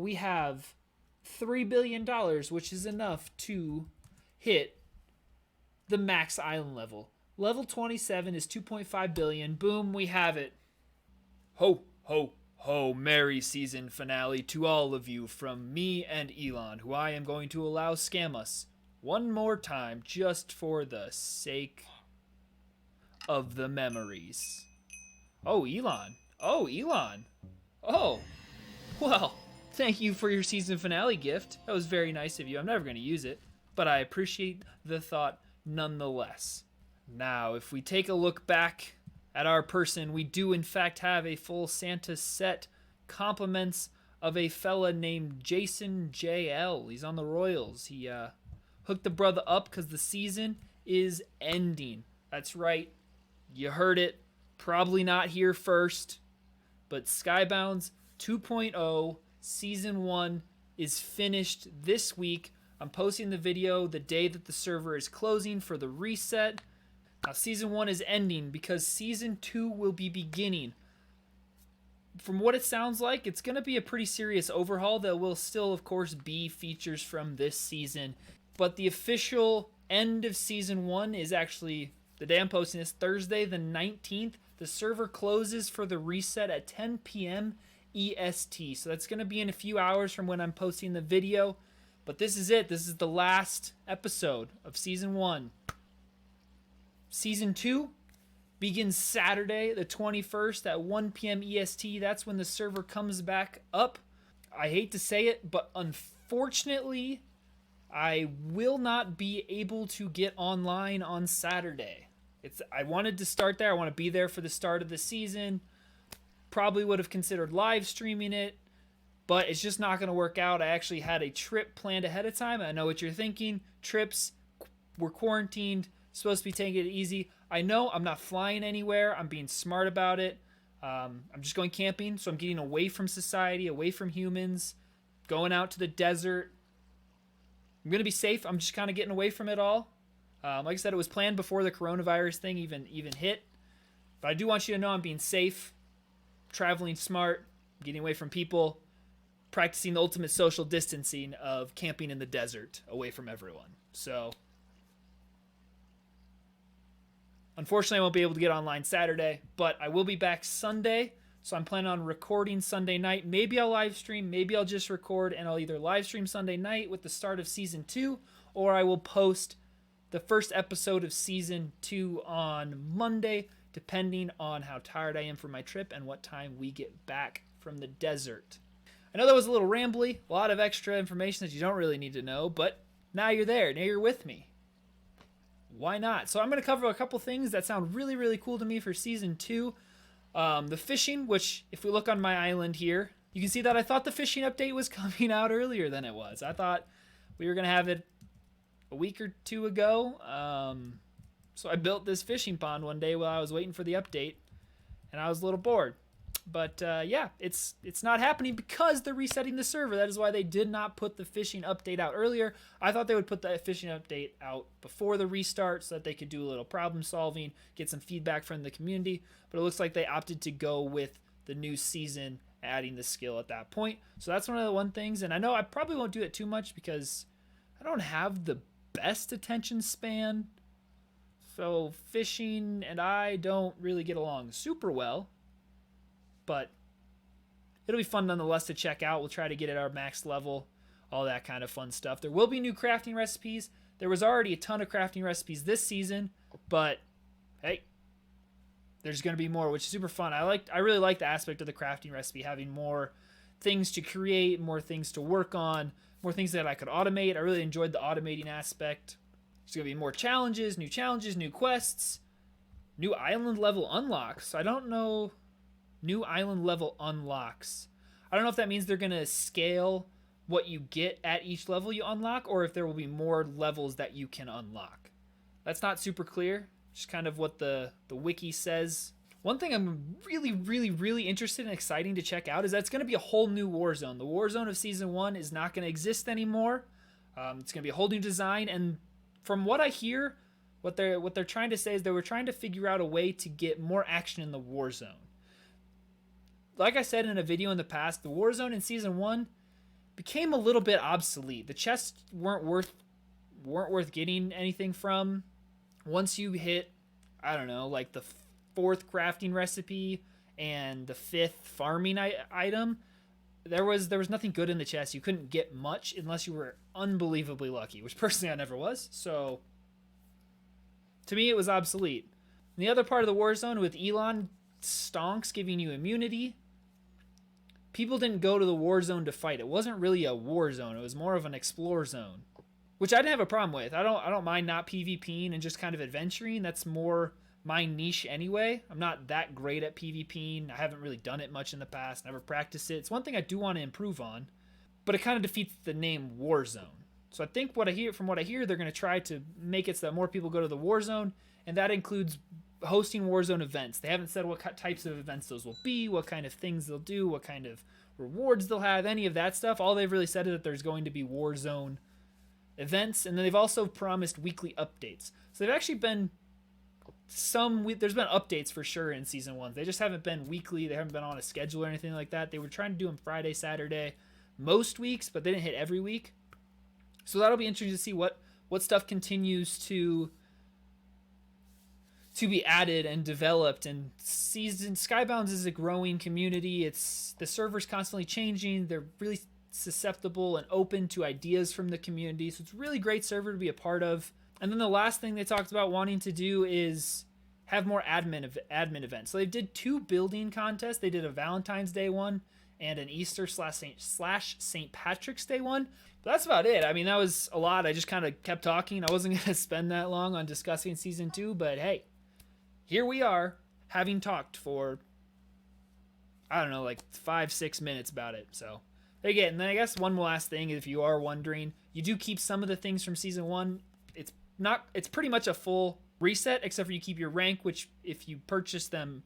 we have $3 billion, which is enough to hit the max island level. Level 27 is 2.5 billion. Boom, we have it. Ho, ho, ho, merry season finale to all of you from me and Elon, who I am going to allow scam us one more time just for the sake of the memories. Oh, Elon. Oh, Elon. Oh, well, thank you for your season finale gift. That was very nice of you. I'm never going to use it, but I appreciate the thought nonetheless. Now, if we take a look back at our person, we do in fact have a full Santa set. Compliments of a fella named Jason JL. He's on the Royals. He hooked the brother up because the season is ending. That's right. You heard it. Probably not here first, but Skybounds 2.0 Season 1 is finished this week. I'm posting the video the day that the server is closing for the reset. Now, Season 1 is ending because Season 2 will be beginning. From what it sounds like, it's going to be a pretty serious overhaul. There will still, of course, be features from this season. But the official end of Season 1 is actually, the day I'm posting this, Thursday the 19th. The server closes for the reset at 10 p.m. EST. So that's going to be in a few hours from when I'm posting the video. But this is it. This is the last episode of Season 1. Season 2 begins Saturday the 21st at 1 p.m. EST. That's when the server comes back up. I hate to say it, but unfortunately, I will not be able to get online on Saturday. I wanted to start there. I want to be there for the start of the season. Probably would have considered live streaming it, but it's just not going to work out. I actually had a trip planned ahead of time. I know what you're thinking. Trips, we're quarantined, supposed to be taking it easy. I know I'm not flying anywhere. I'm being smart about it. I'm just going camping, so I'm getting away from society, away from humans, going out to the desert. I'm going to be safe. I'm just kind of getting away from it all. Like I said, it was planned before the coronavirus thing even hit. But I do want you to know I'm being safe, traveling smart, getting away from people, practicing the ultimate social distancing of camping in the desert away from everyone. So, unfortunately, I won't be able to get online Saturday, but I will be back Sunday. So I'm planning on recording Sunday night. Maybe I'll live stream, maybe I'll just record, and I'll either live stream Sunday night with the start of Season 2, or I will post the first episode of Season 2 on Monday, depending on how tired I am from my trip and what time we get back from the desert. I know that was a little rambly, a lot of extra information that you don't really need to know, but now you're there, now you're with me. Why not? So I'm going to cover a couple things that sound really, really cool to me for Season 2. The fishing, which if we look on my island here, you can see that I thought the fishing update was coming out earlier than it was. I thought we were going to have it a week or two ago. So I built this fishing pond one day while I was waiting for the update, and I was a little bored. But yeah, it's not happening because they're resetting the server. That is why they did not put the fishing update out earlier. I thought they would put the fishing update out before the restart so that they could do a little problem solving, get some feedback from the community. But it looks like they opted to go with the new season, adding the skill at that point. So that's one of the things. And I know I probably won't do it too much because I don't have the best attention span. So fishing and I don't really get along super well. But it'll be fun nonetheless to check out. We'll try to get at our max level, all that kind of fun stuff. There will be new crafting recipes. There was already a ton of crafting recipes this season, but hey, there's going to be more, which is super fun. I really like the aspect of the crafting recipe, having more things to create, more things to work on, more things that I could automate. I really enjoyed the automating aspect. There's going to be more challenges, new quests, new island level unlocks. I don't know. New island level unlocks. I don't know if that means they're going to scale what you get at each level you unlock, or if there will be more levels that you can unlock. That's not super clear. Just kind of what the wiki says. One thing I'm really, really, really interested and exciting to check out is that it's going to be a whole new Warzone. The Warzone of Season 1 is not going to exist anymore. It's going to be a whole new design, and from what I hear, what they're trying to say is they were trying to figure out a way to get more action in the Warzone. Like I said in a video in the past, the Warzone in Season 1, became a little bit obsolete. The chests weren't worth getting anything from. Once you hit, I don't know, like the 4th crafting recipe and the 5th farming item, there was nothing good in the chest. You couldn't get much unless you were unbelievably lucky, which personally I never was. So to me, it was obsolete. And the other part of the war zone with Elon stonks giving you immunity, people didn't go to the war zone to fight. It wasn't really a war zone. It was more of an explore zone, which I didn't have a problem with. I don't mind not PvPing and just kind of adventuring. That's more my niche anyway. I'm not that great at PvPing. I haven't really done it much in the past. Never practiced it. It's one thing I do want to improve on, but it kind of defeats the name Warzone. So I think from what I hear, they're going to try to make it so that more people go to the Warzone, and that includes hosting Warzone events. They haven't said what types of events those will be, what kind of things they'll do, what kind of rewards they'll have, any of that stuff. All they've really said is that there's going to be Warzone events, and then they've also promised weekly updates. So they've actually been there's been updates for sure in season 1. They just haven't been weekly. They haven't been on a schedule or anything like that. They were trying to do them Friday, Saturday, most weeks, but they didn't hit every week. So that'll be interesting to see what stuff continues to be added and developed. And Skybounds is a growing community. The server's constantly changing. They're really susceptible and open to ideas from the community. So it's a really great server to be a part of. And then the last thing they talked about wanting to do is have more admin events. So they did 2 building contests. They did a Valentine's Day one and an Easter / St. Patrick's Day one. But that's about it. I mean, that was a lot. I just kind of kept talking. I wasn't going to spend that long on discussing season 2, but hey, here we are having talked for, I don't know, like 5-6 minutes about it. So again, and then I guess one last thing, if you are wondering, you do keep some of the things from season 1. It's pretty much a full reset, except for you keep your rank, which if you purchase them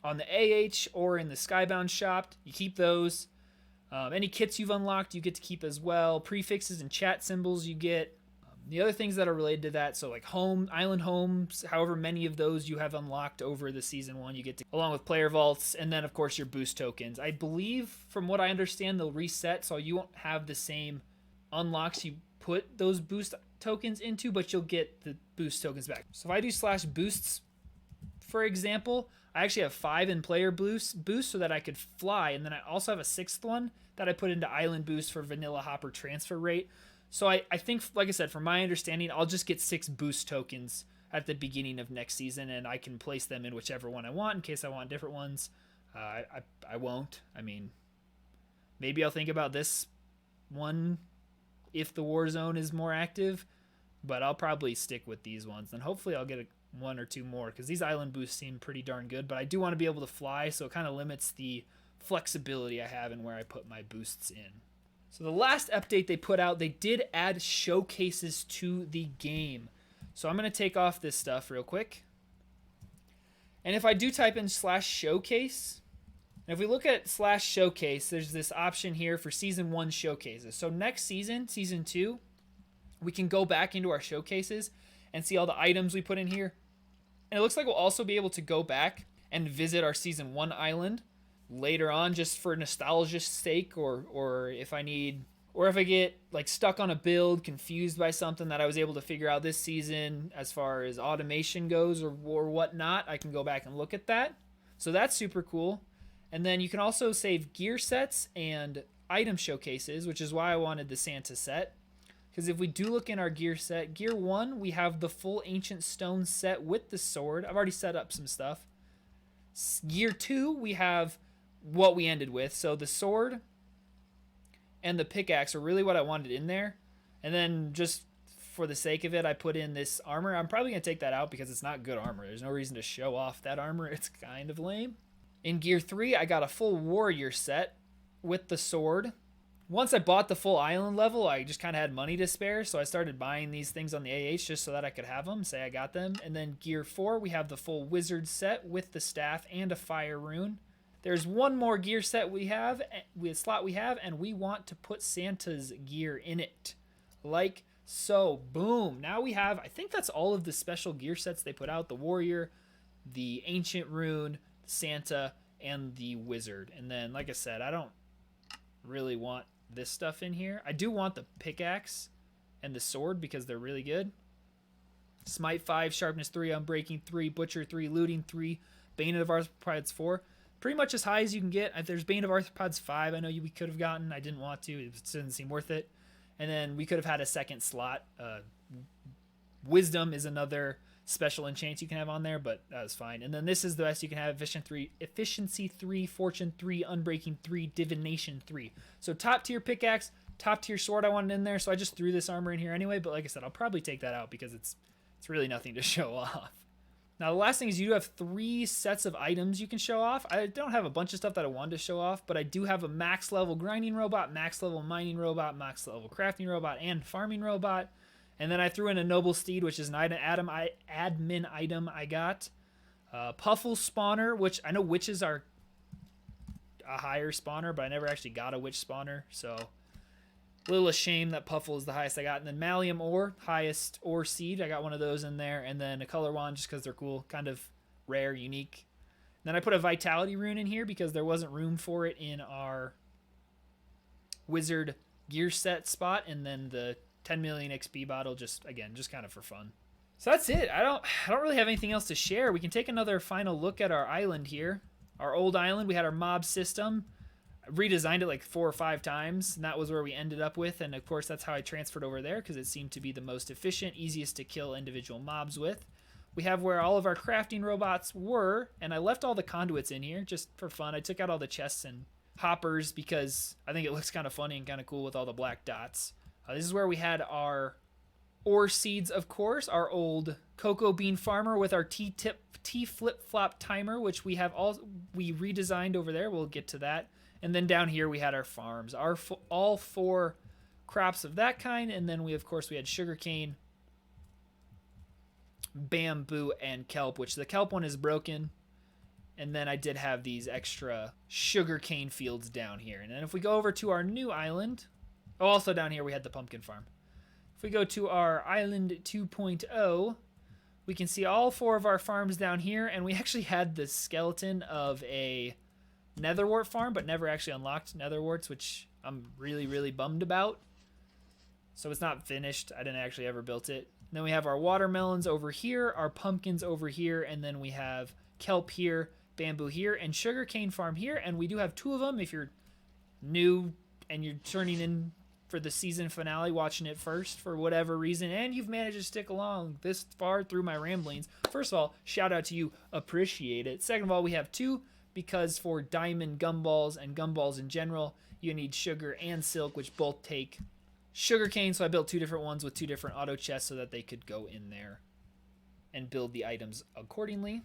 on the AH or in the Skybound shop, you keep those. Any kits you've unlocked, you get to keep as well. Prefixes and chat symbols you get. The other things that are related to that, so like island homes, however many of those you have unlocked over the season 1, you get to, along with player vaults, and then of course your boost tokens. I believe, from what I understand, they'll reset, so you won't have the same unlocks you put those boost tokens into, but you'll get the boost tokens back. So if I do /boosts, for example, I actually have 5 in player boost so that I could fly, and then I also have a 6th one that I put into island boost for vanilla hopper transfer rate. So I think, like I said, from my understanding, I'll just get 6 boost tokens at the beginning of next season, and I can place them in whichever one I want in case I want different ones. I won't. I mean, maybe I'll think about this one if the war zone is more active, but I'll probably stick with these ones. And hopefully I'll get 1 or 2 more, because these island boosts seem pretty darn good, but I do want to be able to fly, so it kind of limits the flexibility I have in where I put my boosts in. So the last update they put out, they did add showcases to the game. So I'm going to take off this stuff real quick. And if I do type in /showcase, and if we look at /showcase, there's this option here for season 1 showcases. So next season, season 2, we can go back into our showcases and see all the items we put in here. And it looks like we'll also be able to go back and visit our season 1 island later on, just for nostalgia's sake, or if I get like stuck on a build, confused by something that I was able to figure out this season as far as automation goes or whatnot, I can go back and look at that. So that's super cool. And then you can also save gear sets and item showcases, which is why I wanted the Santa set. Because if we do look in our gear set, gear 1, we have the full ancient stone set with the sword. I've already set up some stuff. Gear 2, we have what we ended with. So the sword and the pickaxe are really what I wanted in there. And then just for the sake of it, I put in this armor. I'm probably going to take that out because it's not good armor. There's no reason to show off that armor. It's kind of lame. In gear 3, I got a full warrior set with the sword. Once I bought the full island level, I just kind of had money to spare, so I started buying these things on the AH just so that I could have them, say I got them. And then gear 4, we have the full wizard set with the staff and a fire rune. There's one more gear set slot we have, and we want to put Santa's gear in it. Like so. Boom. Now we have, I think that's all of the special gear sets they put out. The warrior, the ancient rune, Santa, and the wizard. And then, like I said, I don't really want this stuff in here. I do want the pickaxe and the sword because they're really good. Smite 5, Sharpness 3, Unbreaking 3, Butcher 3, Looting 3, Bane of Arthropods 4. Pretty much as high as you can get. If there's Bane of Arthropods 5, I know we could have gotten. I didn't want to. It didn't seem worth it. And then we could have had a second slot. Wisdom is another special enchant you can have on there, but that was fine. And then this is the best you can have: Efficiency 3, Fortune 3, Unbreaking 3, Divination 3. So top tier pickaxe, top tier sword I wanted in there, so I just threw this armor in here anyway, but like I said, I'll probably take that out because it's really nothing to show off. Now the last thing is you do have 3 sets of items you can show off. I don't have a bunch of stuff that I wanted to show off, but I do have a max level grinding robot, max level mining robot, max level crafting robot, and farming robot. And then I threw in a noble steed, which is an admin item I got. Puffle spawner, which I know witches are a higher spawner, but I never actually got a witch spawner, so a little ashamed that Puffle is the highest I got. And then Malleum ore, highest ore seed. I got one of those in there. And then a color wand just because they're cool, kind of rare, unique. And then I put a vitality rune in here because there wasn't room for it in our wizard gear set spot. And then the 10 million XP bottle, just kind of for fun. So that's it. I don't really have anything else to share. We can take another final look at our island here. Our old island, we had our mob system. Redesigned it like 4 or 5 times, and that was where we ended up with. And of course that's how I transferred over there because it seemed to be the most efficient, easiest to kill individual mobs with. We have where all of our crafting robots were, and I left all the conduits in here just for fun. I took out all the chests and hoppers because I think it looks kind of funny and kind of cool with all the black dots. This is where we had our ore seeds, of course, our old cocoa bean farmer with our T flip-flop timer, which we redesigned over there. We'll get to that. And then down here we had our farms, all 4 crops of that kind. And then we had sugarcane, bamboo, and kelp, which the kelp one is broken. And then I did have these extra sugarcane fields down here. And then if we go over to our new island, also down here we had the pumpkin farm. If we go to our island 2.0, we can see all 4 of our farms down here. And we actually had the skeleton of a netherwart farm, but never actually unlocked netherwarts, which I'm really, really bummed about. So it's not finished. I didn't actually ever build it. And then we have our watermelons over here, our pumpkins over here, and then we have kelp here, bamboo here, and sugarcane farm here. And we do have 2 of them. If you're new and you're turning in for the season finale, watching it first for whatever reason, and you've managed to stick along this far through my ramblings, first of all, shout out to you. Appreciate it. Second of all, we have 2. Because for diamond gumballs and gumballs in general, you need sugar and silk, which both take sugarcane. So I built 2 different ones with 2 different auto chests so that they could go in there and build the items accordingly.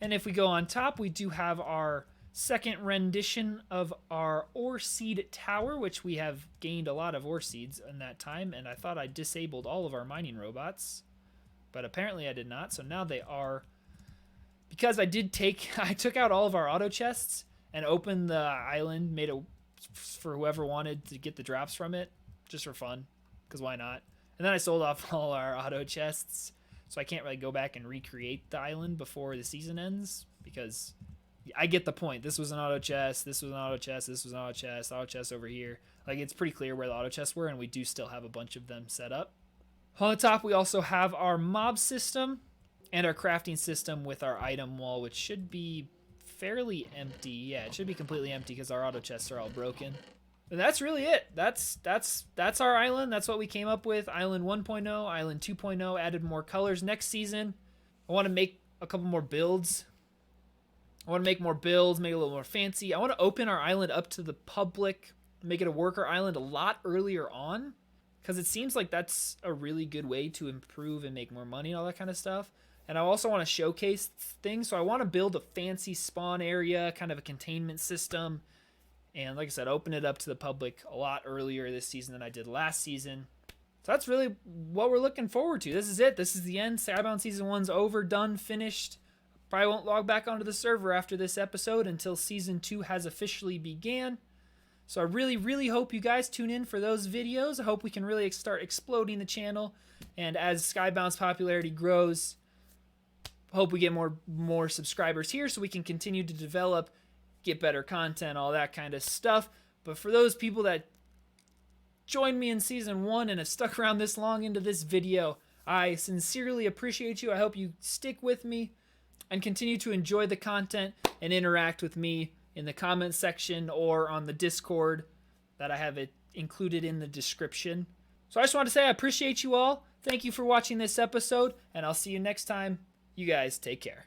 And if we go on top, we do have our second rendition of our ore seed tower, which we have gained a lot of ore seeds in that time. And I thought I disabled all of our mining robots, but apparently I did not. So now they are... Because I took out all of our auto chests and opened the island, made it for whoever wanted to get the drops from it, just for fun, because why not? And then I sold off all our auto chests, so I can't really go back and recreate the island before the season ends, because I get the point. This was an auto chest, this was an auto chest, this was an auto chest over here. Like, it's pretty clear where the auto chests were, and we do still have a bunch of them set up. On the top, we also have our mob system and our crafting system with our item wall, which should be fairly empty. Yeah, it should be completely empty because our auto chests are all broken. And that's really it. That's our island. That's what we came up with. Island 1.0, Island 2.0, added more colors. Next season, I want to make a couple more builds. I want to make more builds, make it a little more fancy. I want to open our island up to the public, make it a worker island a lot earlier on, because it seems like that's a really good way to improve and make more money and all that kind of stuff. And I also want to showcase things, so I want to build a fancy spawn area, kind of a containment system, and like I said, open it up to the public a lot earlier this season than I did last season. So that's really what we're looking forward to. This is it. This is the end. Skybound Season 1's over, done, finished. Probably won't log back onto the server after this episode until Season 2 has officially began. So I really, really hope you guys tune in for those videos. I hope we can really start exploding the channel, and as Skybound's popularity grows, hope we get more subscribers here so we can continue to develop, get better content, all that kind of stuff. But for those people that joined me in season 1 and have stuck around this long into this video, I sincerely appreciate you. I hope you stick with me and continue to enjoy the content and interact with me in the comments section or on the Discord that I have it included in the description. So I just want to say I appreciate you all. Thank you for watching this episode, and I'll see you next time. You guys take care.